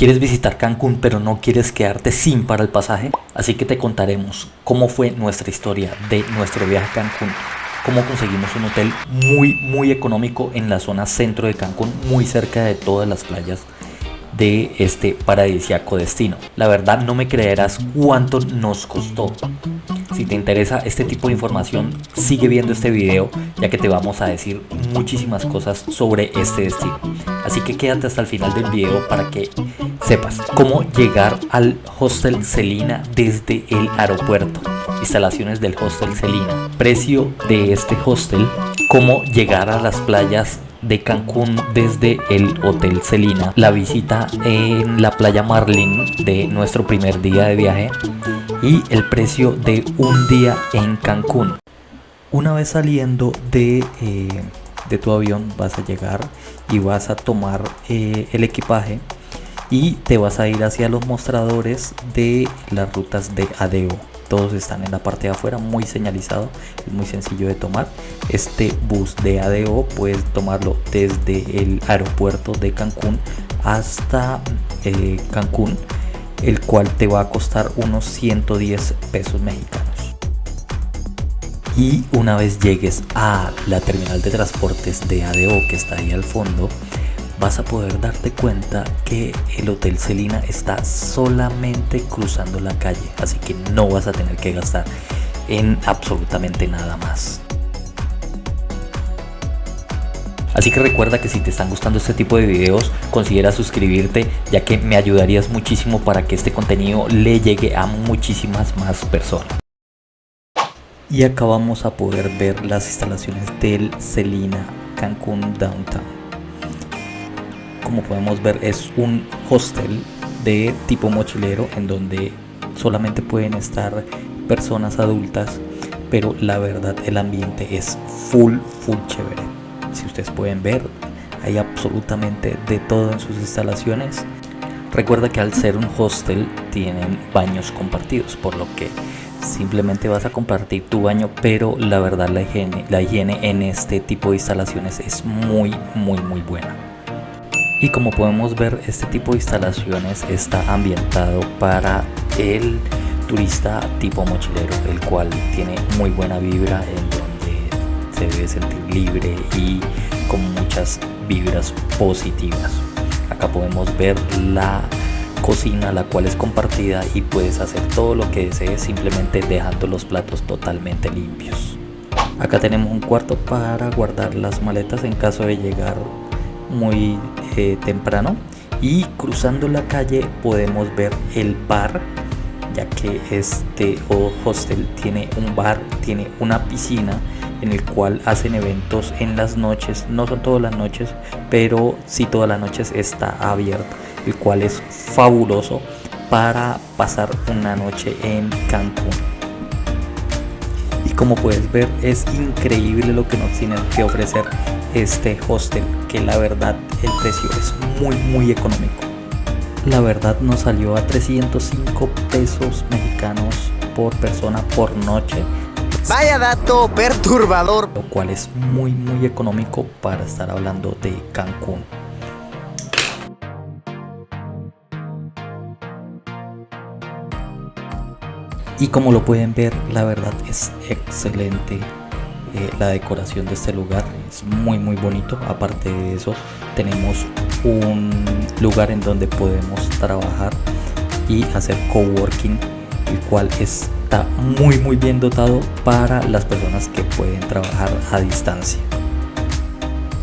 ¿Quieres visitar Cancún pero no quieres quedarte sin para el pasaje? Así que te contaremos cómo fue nuestra historia de nuestro viaje a Cancún, cómo conseguimos un hotel muy económico en la zona centro de Cancún, muy cerca de todas las playas de este paradisíaco destino. La verdad no me creerás cuánto nos costó. Si te interesa este tipo de información, sigue viendo este video, ya que te vamos a decir muchísimas cosas sobre este destino. Así que quédate hasta el final del video para que sepas cómo llegar al Hostel Celina desde el aeropuerto, instalaciones del Hostel Celina, precio de este hostel, cómo llegar a las playas de Cancún desde el Hotel Celina, la visita en la playa Marlin de nuestro primer día de viaje y el precio de un día en Cancún. Una vez saliendo de tu avión vas a llegar y vas a tomar el equipaje y te vas a ir hacia los mostradores de las rutas de ADO. Todos están en la parte de afuera, muy señalizado, es muy sencillo de tomar. Este bus de ADO puedes tomarlo desde el aeropuerto de Cancún hasta Cancún, el cual te va a costar unos 110 pesos mexicanos. Y una vez llegues a la terminal de transportes de ADO, que está ahí al fondo, vas a poder darte cuenta que el Hotel Celina está solamente cruzando la calle, así que no vas a tener que gastar en absolutamente nada más. Así que recuerda que si te están gustando este tipo de videos, considera suscribirte, ya que me ayudarías muchísimo para que este contenido le llegue a muchísimas más personas. Y acá vamos a poder ver las instalaciones del Celina Cancún Downtown. Como podemos ver, es un hostel de tipo mochilero en donde solamente pueden estar personas adultas, pero la verdad el ambiente es full chévere. Si ustedes pueden ver, hay absolutamente de todo en sus instalaciones. Recuerda que al ser un hostel tienen baños compartidos, por lo que simplemente vas a compartir tu baño, pero la verdad la higiene en este tipo de instalaciones es muy buena. Y como podemos ver, este tipo de instalaciones está ambientado para el turista tipo mochilero, el cual tiene muy buena vibra, en donde se debe sentir libre y con muchas vibras positivas. Acá podemos ver la cocina, la cual es compartida y puedes hacer todo lo que desees simplemente dejando los platos totalmente limpios. Acá tenemos un cuarto para guardar las maletas en caso de llegar muy temprano, y cruzando la calle podemos ver el bar, ya que este hostel tiene un bar, tiene una piscina en el cual hacen eventos en las noches. No son todas las noches, pero sí todas las noches está abierto, el cual es fabuloso para pasar una noche en Cancún. Y como puedes ver, es increíble lo que nos tiene que ofrecer este hostel, que la verdad el precio es muy económico. La verdad nos salió a 305 pesos mexicanos por persona por noche. Vaya dato perturbador. Lo cual es muy económico para estar hablando de Cancún. Y como lo pueden ver, la verdad es excelente. La decoración de este lugar es muy bonito. Aparte de eso, tenemos un lugar en donde podemos trabajar y hacer coworking, el cual está muy bien dotado para las personas que pueden trabajar a distancia.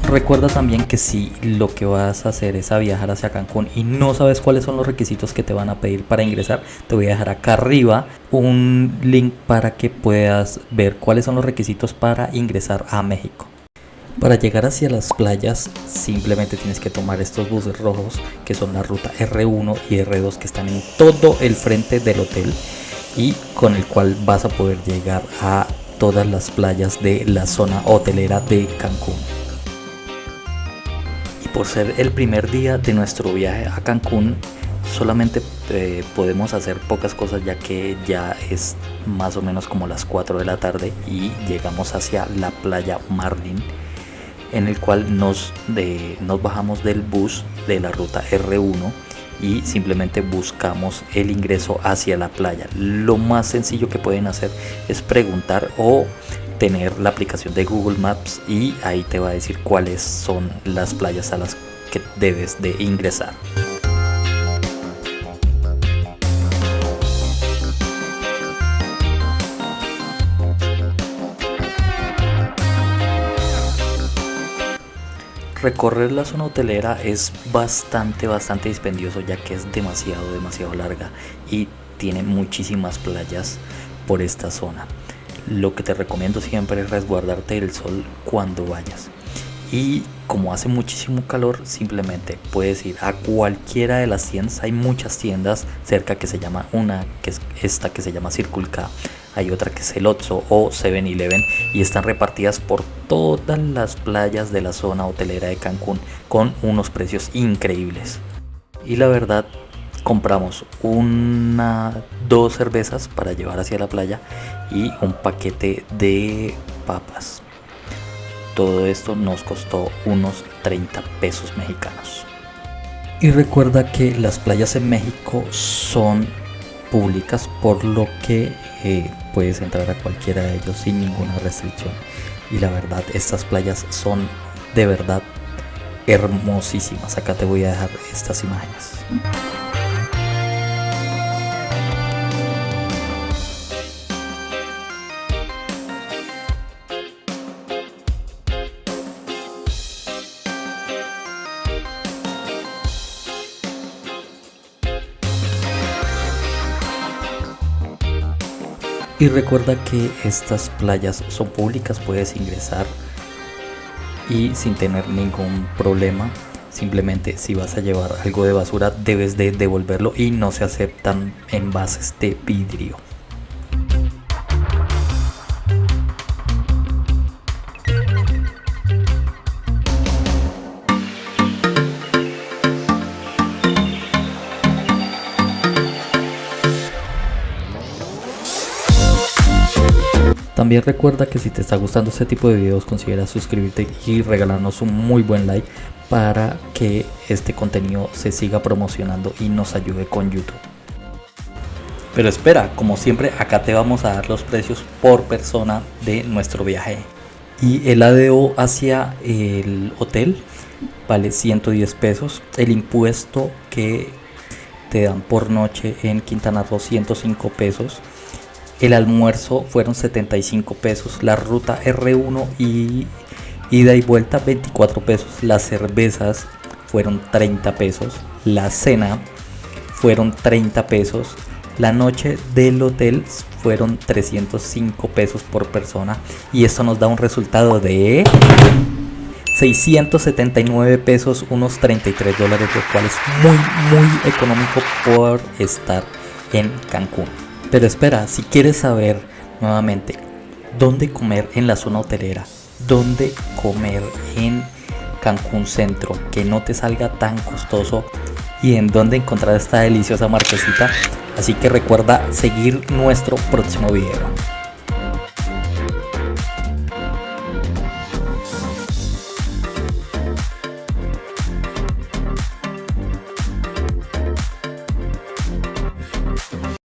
Recuerda también que si lo que vas a hacer es a viajar hacia Cancún y no sabes cuáles son los requisitos que te van a pedir para ingresar, te voy a dejar acá arriba un link para que puedas ver cuáles son los requisitos para ingresar a México. Para llegar hacia las playas simplemente tienes que tomar estos buses rojos, que son la ruta R1 y R2, que están en todo el frente del hotel y con el cual vas a poder llegar a todas las playas de la zona hotelera de Cancún. Por ser el primer día de nuestro viaje a Cancún, solamente podemos hacer pocas cosas, ya que ya es más o menos como las 4 de la tarde y llegamos hacia la playa Marlin, en el cual nos bajamos del bus de la ruta R1 y simplemente buscamos el ingreso hacia la playa. Lo más sencillo que pueden hacer es preguntar o tener la aplicación de Google Maps y ahí te va a decir cuáles son las playas a las que debes de ingresar. Recorrer la zona hotelera es bastante dispendioso, ya que es demasiado larga y tiene muchísimas playas por esta zona. Lo que te recomiendo siempre es resguardarte del sol cuando vayas. Y como hace muchísimo calor, simplemente puedes ir a cualquiera de las tiendas. Hay muchas tiendas cerca, que se llama una, que es esta que se llama Circle K. Hay otra que es el Oxxo o 7-Eleven y están repartidas por todas las playas de la zona hotelera de Cancún con unos precios increíbles. Y la verdad, compramos dos cervezas para llevar hacia la playa y un paquete de papas. Todo esto nos costó unos 30 pesos mexicanos. Y recuerda que las playas en México son públicas, por lo que puedes entrar a cualquiera de ellos sin ninguna restricción. Y la verdad, estas playas son de verdad hermosísimas. Acá te voy a dejar estas imágenes. Y recuerda que estas playas son públicas, puedes ingresar y sin tener ningún problema. Simplemente si vas a llevar algo de basura debes de devolverlo y no se aceptan envases de vidrio. También recuerda que si te está gustando este tipo de videos, considera suscribirte y regalarnos un muy buen like para que este contenido se siga promocionando y nos ayude con YouTube. Pero espera, como siempre, acá te vamos a dar los precios por persona de nuestro viaje. Y el ADO hacia el hotel vale 110 pesos. El impuesto que te dan por noche en Quintana Roo, 105 pesos. El almuerzo fueron 75 pesos. La ruta R1 y ida y vuelta 24 pesos. Las cervezas fueron 30 pesos. La cena fueron 30 pesos. La noche del hotel fueron 305 pesos por persona. Y esto nos da un resultado de 679 pesos, unos 33 dólares, lo cual es muy económico por estar en Cancún. Pero espera, si quieres saber nuevamente dónde comer en la zona hotelera, dónde comer en Cancún Centro, que no te salga tan costoso, y en dónde encontrar esta deliciosa marquesita, así que recuerda seguir nuestro próximo video.